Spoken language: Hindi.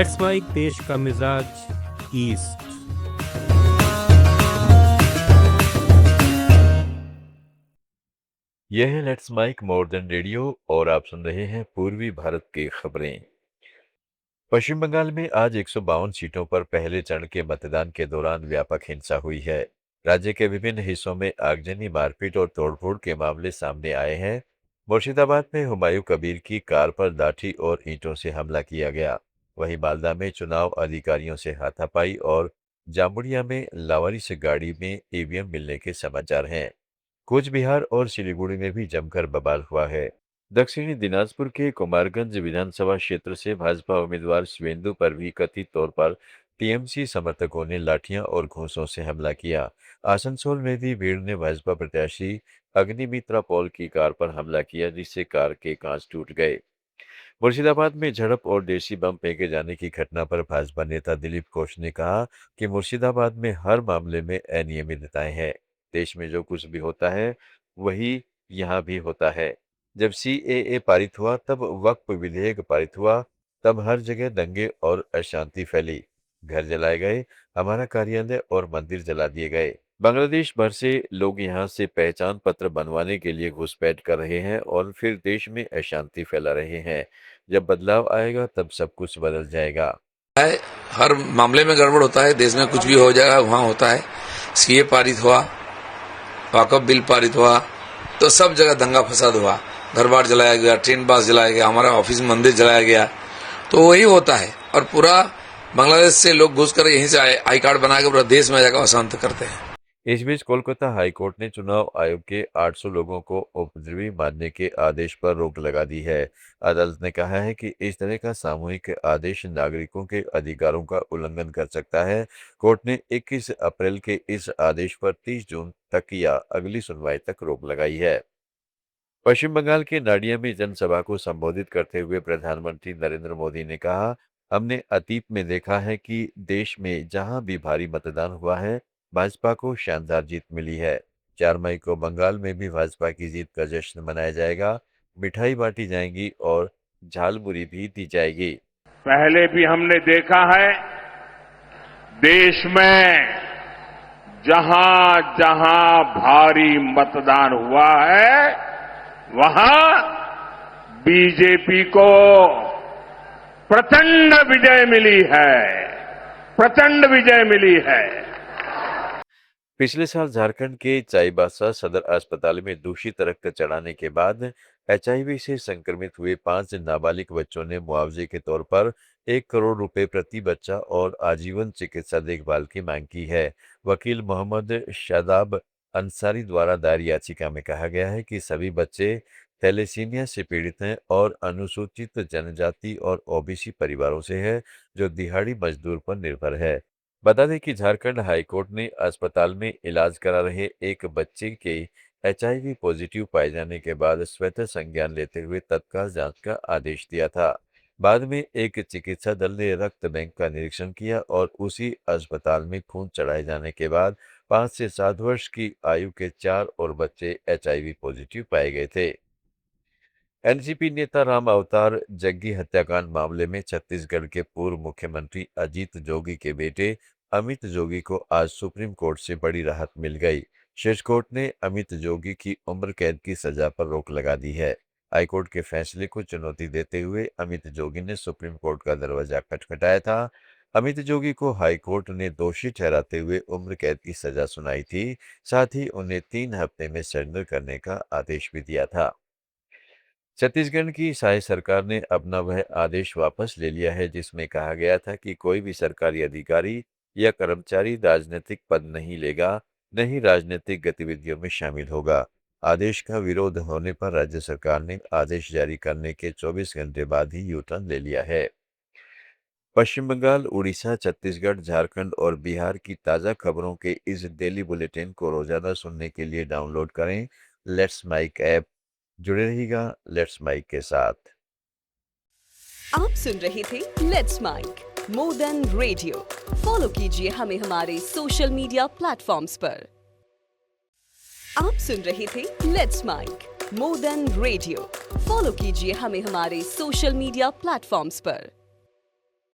लेट्स माइक देश का मिजाज ईस्ट। यह है let's mike more than radio और आप सुन रहे हैं पूर्वी भारत की खबरें। पश्चिम बंगाल में आज 152 सीटों पर पहले चरण के मतदान के दौरान व्यापक हिंसा हुई है। राज्य के विभिन्न हिस्सों में आगजनी, मारपीट और तोड़फोड़ के मामले सामने आए हैं। मुर्शिदाबाद में हुमायूं कबीर की कार पर लाठी और ईंटों से हमला किया गया। वहीं मालदा में चुनाव अधिकारियों से हाथापाई और जामुड़िया में लावारिस गाड़ी में ईवीएम मिलने के समाचार हैं। कूच बिहार और सिलीगुड़ी में भी जमकर बवाल हुआ है। दक्षिणी दिनाजपुर के कुमारगंज विधानसभा क्षेत्र से भाजपा उम्मीदवार शिवेंदु पर भी कथित तौर पर टीएमसी समर्थकों ने लाठियां और घूंसों से हमला किया। आसनसोल में भी भीड़ ने भाजपा प्रत्याशी अग्निमित्रा पॉल की कार पर हमला किया, जिससे कार के कांच टूट गए। मुर्शिदाबाद में झड़प और देशी बम फेंके जाने की घटना पर भाजपा नेता दिलीप घोष ने कहा कि मुर्शिदाबाद में हर मामले में अनियमितताएं हैं। देश में जो कुछ भी होता है वही यहाँ भी होता है। जब सीएए पारित हुआ, तब वक्फ विधेयक पारित हुआ, तब हर जगह दंगे और अशांति फैली। घर जलाए गए, हमारा कार्यालय और मंदिर जला दिए गए। बांग्लादेश भर से लोग यहाँ से पहचान पत्र बनवाने के लिए घुसपैठ कर रहे हैं और फिर देश में अशांति फैला रहे हैं। जब बदलाव आएगा तब सब कुछ बदल जाएगा। है। हर मामले में गड़बड़ होता है, देश में कुछ भी हो जाएगा वहां होता है। सीए पारित हुआ, वाकफ बिल पारित हुआ, तो सब जगह दंगा फसाद हुआ। घर बार जलाया गया, ट्रेन बस जलाया गया, हमारा ऑफिस मंदिर जलाया गया। तो वही होता है और पूरा बांग्लादेश से लोग घुस कर यहीं से आई कार्ड बना के पूरा देश में जाकर अशांत करते हैं। इस बीच कोलकाता हाईकोर्ट ने चुनाव आयोग के 800 लोगों को उपद्रवी मानने के आदेश पर रोक लगा दी है। अदालत ने कहा है कि इस तरह का सामूहिक आदेश नागरिकों के अधिकारों का उल्लंघन कर सकता है। कोर्ट ने 21 अप्रैल के इस आदेश पर 30 जून तक या अगली सुनवाई तक रोक लगाई है। पश्चिम बंगाल के नाडिया में जनसभा को संबोधित करते हुए प्रधानमंत्री नरेंद्र मोदी ने कहा, हमने अतीत में देखा है कि देश में जहां भी भारी मतदान हुआ है, भाजपा को शानदार जीत मिली है। 4 मई को बंगाल में भी भाजपा की जीत का जश्न मनाया जाएगा। मिठाई बांटी जाएंगी और झालमुरी भी दी जाएगी। पहले भी हमने देखा है, देश में जहां जहां भारी मतदान हुआ है, वहां बीजेपी को प्रचंड विजय मिली है, प्रचंड विजय मिली है। पिछले साल झारखंड के चाईबासा सदर अस्पताल में दूषित रक्त चढ़ाने के बाद एचआईवी से संक्रमित हुए 5 नाबालिग बच्चों ने मुआवजे के तौर पर 1 करोड़ रुपए प्रति बच्चा और आजीवन चिकित्सा देखभाल की मांग की है। वकील मोहम्मद शादाब अंसारी द्वारा दायर याचिका में कहा गया है कि सभी बच्चे थैलेसीमिया से पीड़ित हैं और अनुसूचित जनजाति और ओबीसी परिवारों से है, जो दिहाड़ी मजदूर पर निर्भर है। बता दें कि झारखंड हाईकोर्ट ने अस्पताल में इलाज करा रहे एक बच्चे के एचआईवी पॉजिटिव पाए जाने के बाद स्वतः संज्ञान लेते हुए तत्काल जांच का आदेश दिया था। बाद में एक चिकित्सा दल ने रक्त बैंक का निरीक्षण किया और उसी अस्पताल में खून चढ़ाए जाने के बाद 5 से 7 वर्ष की आयु के 4 और बच्चे एचआईवी पॉजिटिव पाए गए थे। एनसीपी नेता राम अवतार जग्गी हत्याकांड मामले में छत्तीसगढ़ के पूर्व मुख्यमंत्री अजीत जोगी के बेटे अमित जोगी को आज सुप्रीम कोर्ट से बड़ी राहत मिल गई। शीर्ष कोर्ट ने अमित जोगी की उम्र कैद की सजा पर रोक लगा दी है। हाईकोर्ट के फैसले को चुनौती देते हुए अमित जोगी ने सुप्रीम कोर्ट का दरवाजा खटखटाया था। अमित जोगी को हाईकोर्ट ने दोषी ठहराते हुए उम्र कैद की सजा सुनाई थी। साथ ही उन्हें 3 हफ्ते में सरेंडर करने का आदेश भी दिया था। छत्तीसगढ़ की शाही सरकार ने अपना वह आदेश वापस ले लिया है जिसमें कहा गया था कि कोई भी सरकारी अधिकारी या कर्मचारी राजनीतिक पद नहीं लेगा, न ही राजनीतिक गतिविधियों में शामिल होगा। आदेश का विरोध होने पर राज्य सरकार ने आदेश जारी करने के 24 घंटे बाद ही यू टर्न ले लिया है। पश्चिम बंगाल, उड़ीसा, छत्तीसगढ़, झारखंड और बिहार की ताज़ा खबरों के इस डेली बुलेटिन को रोजाना सुनने के लिए डाउनलोड करें लेट्स माइक ऐप। जुड़े रहिएगा लेट्स माइक के साथ। आप सुन रहे थे let's mike more than radio. Follow कीजिए हमें हमारे सोशल मीडिया प्लेटफॉर्म्स पर। आप सुन रहे थे let's mike more than radio. Follow कीजिए हमें हमारे सोशल मीडिया प्लेटफॉर्म्स पर।